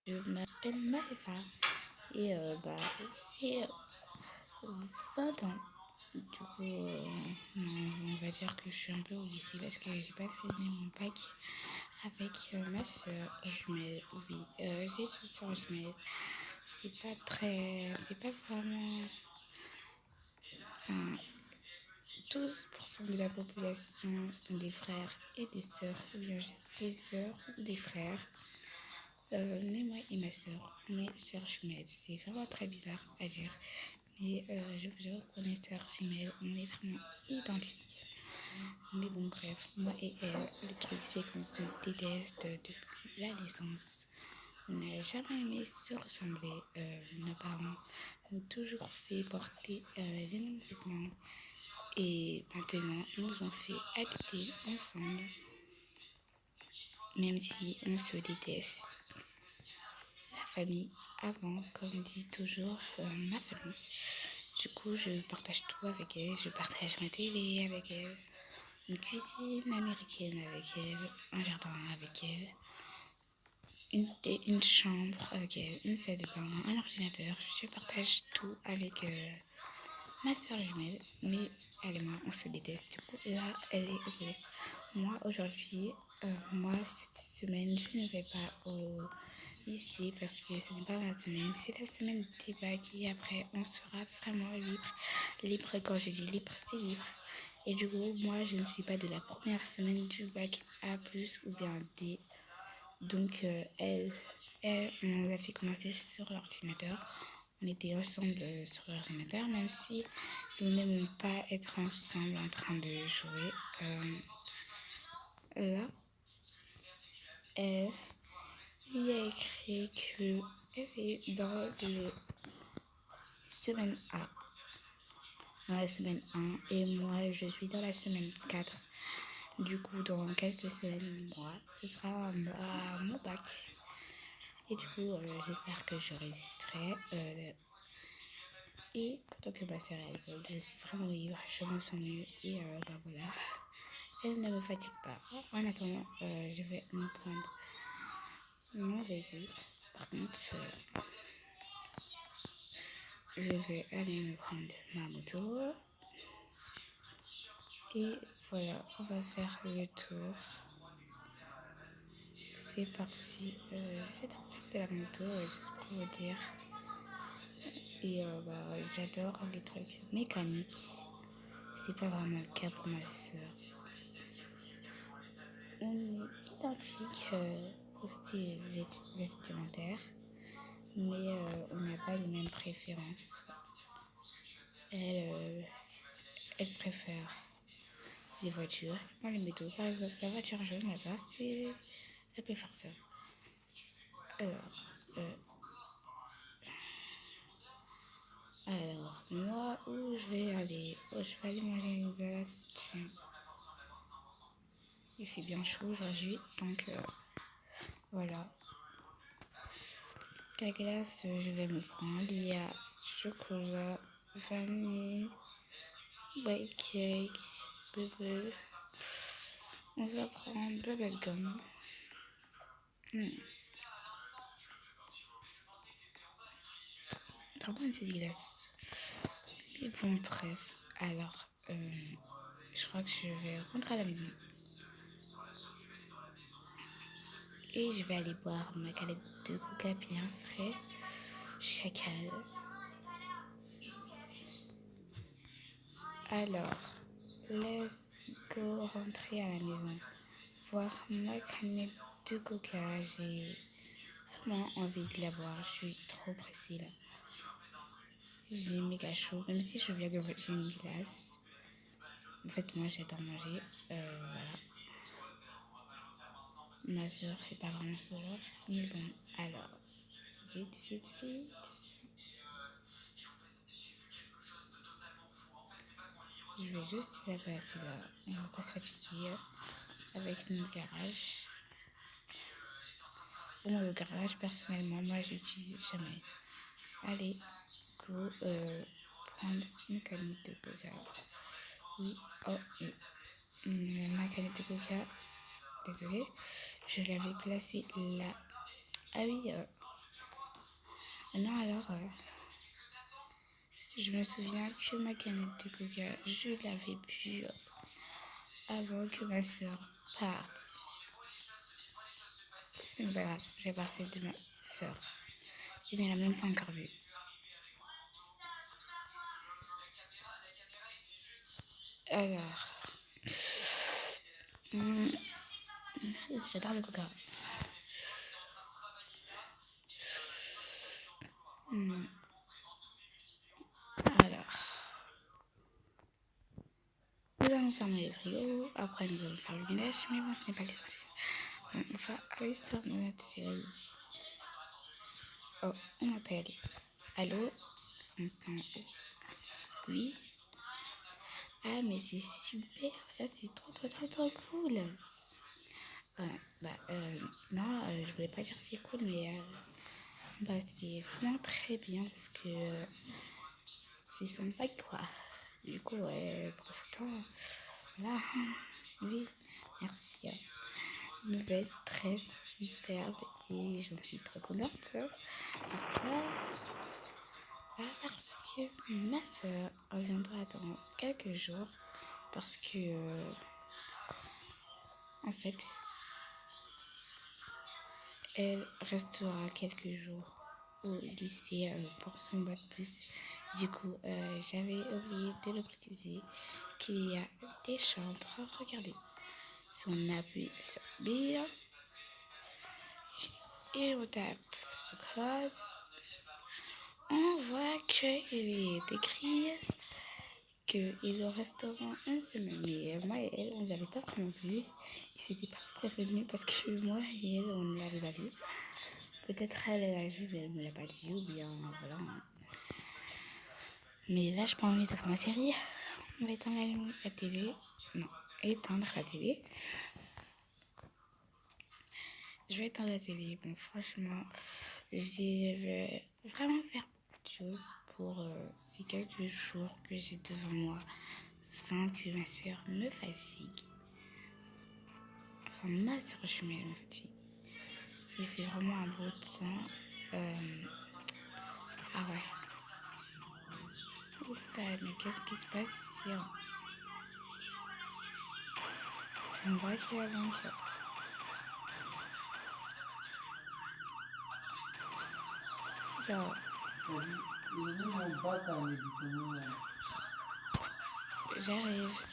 Je m'appelle Maëva et j'ai 20 ans. Du coup, on va dire que je suis un peu au lycée parce que j'ai pas fini mon bac avec ma soeur jumelle. Oui, j'ai une soeur jumelle. C'est pas vraiment, enfin, 12% de la population sont des frères et des sœurs, ou bien juste des sœurs ou des frères. Mais moi et ma soeur, on est sœurs jumelles. C'est vraiment très bizarre à dire. Mais je vous avoue qu'on est sœurs jumelles, on est vraiment identiques. Mais bon, bref, moi et elle, le truc c'est qu'on se déteste depuis la naissance. On n'a jamais aimé se ressembler. Nos parents ont toujours fait porter les mêmes vêtements. Et maintenant, ils nous ont fait habiter ensemble, même si on se déteste. La famille avant, comme dit toujours ma famille. Du coup, je partage tout avec elle. Je partage ma télé avec elle, une cuisine américaine avec elle, un jardin avec elle, une chambre avec elle, une salle de bain, un ordinateur. Je partage tout avec ma soeur jumelle. Mais elle et moi, on se déteste. Du coup, là, elle est au collège. Moi, aujourd'hui, cette semaine, je ne vais pas au lycée parce que ce n'est pas ma semaine. C'est la semaine des bacs et après, on sera vraiment libre. Libre, quand je dis libre, c'est libre. Et du coup, moi, je ne suis pas de la première semaine du bac A+, ou bien D. Donc, on l'a fait commencer sur l'ordinateur. On était ensemble sur l'ordinateur, même si nous n'aimons pas être ensemble en train de jouer. Là, il y a écrit qu'elle est dans le semaine A, dans la semaine 1, et moi, je suis dans la semaine 4. Du coup, dans quelques semaines, moi, ce sera mon bac. Et du coup, j'espère que je réussirai. Et pendant que ma soeur, elle vole, je suis vraiment libre, je me sens mieux. Et voilà, elle ne me fatigue pas. En attendant, je vais me prendre mon véhicule. Par contre, je vais aller me prendre ma moto. Et voilà, on va faire le tour. C'est parti. Je vais t'en faire de la moto, juste pour vous dire. Et j'adore les trucs mécaniques. C'est pas vraiment le cas pour ma soeur. On est identiques au style vestimentaire, mais on n'a pas les mêmes préférences. Elle préfère les voitures, moi les métaux. Par exemple, la voiture jaune là-bas, elle préfère ça. Alors, moi, où je vais aller? Je vais aller manger une glace. Tiens, il fait bien chaud aujourd'hui, donc voilà. La glace, je vais me prendre. Il y a chocolat, vanille, white cake, bubble. On va prendre bubblegum. Trop bonne cette glace. Mais bon, bref. Alors, je crois que je vais rentrer à la maison. Et je vais aller boire ma canette de coca bien frais. Chacal. Alors, let's go rentrer à la maison. Voir ma canette de coca. J'ai vraiment envie de la boire. Je suis trop pressée là. J'ai méga chaud, même si je viens de manger une glace. En fait, moi, j'adore manger. Voilà. Ma soeur, c'est pas vraiment ce genre. Mais bon, alors, vite, vite, vite. Je vais juste la placer là. On va pas se fatiguer avec notre garage. Bon, le garage, personnellement, moi, j'utilise jamais. Allez, go, prendre une canette de coca. Oui, oh, ma canette de coca. Désolée, je l'avais placée là. Ah oui, Non, alors, je me souviens que ma canette de coca, je l'avais bu avant que ma soeur parte. Ce n'est pas grave, j'ai passé de ma soeur. Il ne l'a même pas encore bu. Alors, j'adore le coca. Alors, nous allons fermer le frigo. Après, nous allons faire le ménage. Mais bon, ce n'est pas l'essentiel. On va aller sur notre série. Oh, on m'appelle. Allô? Oui? Ah, mais c'est super. Ça, c'est trop cool. Non, je voulais pas dire c'est cool, mais c'était vraiment très bien parce que c'est sympa, quoi. Du coup, pour ce temps, voilà. Oui, merci. Nouvelle très superbe et j'en suis trop contente. Pourquoi? Parce que ma soeur reviendra dans quelques jours parce que, en fait, elle restera quelques jours au lycée pour son bac plus. Du coup, j'avais oublié de le préciser qu'il y a des chambres. Regardez, si on appuie sur Bill et on tape le code, on voit qu'il est écrit qu'ils resteront une semaine. Mais moi et elle, on ne l'avait pas vraiment vu. Ils s'étaient pas prévenus parce que moi et elle, on ne l'avait pas vu. Peut-être elle l'a vu, mais elle ne me l'a pas dit, ou bien voilà. Mais là, je prends envie de faire ma série. On va éteindre la télé. Non, éteindre la télé. Je vais éteindre la télé. Bon, franchement, je vais vraiment faire beaucoup de choses pour ces quelques jours que j'ai devant moi sans que ma soeur me fatigue. Enfin, ma soeur jumelle me fatigue. Il fait vraiment un beau temps. Ah ouais. Oula, mais qu'est-ce qui se passe ici, hein? C'est une vraie qui va bien. Genre, j'arrive.